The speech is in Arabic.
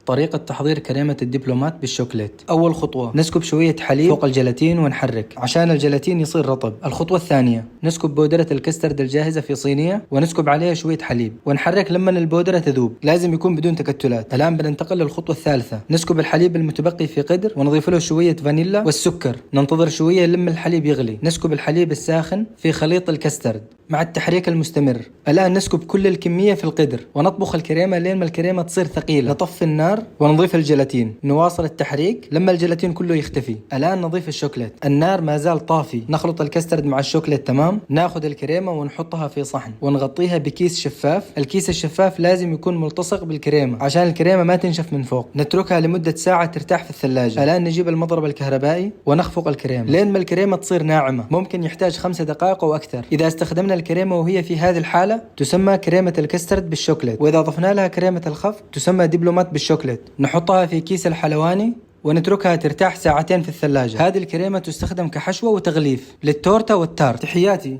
طريقة تحضير كريمة الدبلومات بالشوكولات. أول خطوة نسكب شوية حليب فوق الجيلاتين ونحرك عشان الجيلاتين يصير رطب. الخطوة الثانية نسكب بودرة الكسترد الجاهزة في صينية ونسكب عليها شوية حليب ونحرك لما البودرة تذوب، لازم يكون بدون تكتلات. الآن بننتقل للخطوة الثالثة، نسكب الحليب المتبقي في قدر ونضيف له شوية فانيلا والسكر، ننتظر شوية لما الحليب يغلي، نسكب الحليب الساخن في خليط الكسترد مع التحريك المستمر. الآن نسكب كل الكمية في القدر ونطبخ الكريمة لين ما الكريمة تصير ثقيلة. نطفي النار ونضيف الجيلاتين، نواصل التحريك لما الجيلاتين كله يختفي. الآن نضيف الشوكولات، النار ما زال طافي، نخلط الكسترد مع الشوكولات تمام. ناخذ الكريمة ونحطها في صحن ونغطيها بكيس شفاف. الكيس الشفاف لازم يكون ملتصق بالكريمة عشان الكريمة ما تنشف من فوق. نتركها لمدة ساعة ترتاح في الثلاجة. الآن نجيب المضرب الكهربائي ونخفق الكريمة لين ما الكريمة تصير ناعمة، ممكن يحتاج 5 دقائق أو أكثر. إذا استخدمنا الكريمة وهي في هذه الحالة تسمى كريمة الكسترد بالشوكولات، وإذا ضفنا لها كريمة الخفق تسمى دبلومات بالشوكولات. نحطها في كيس الحلواني ونتركها ترتاح ساعتين في الثلاجة. هذه الكريمة تستخدم كحشوة وتغليف للتورتة والتارت. تحياتي.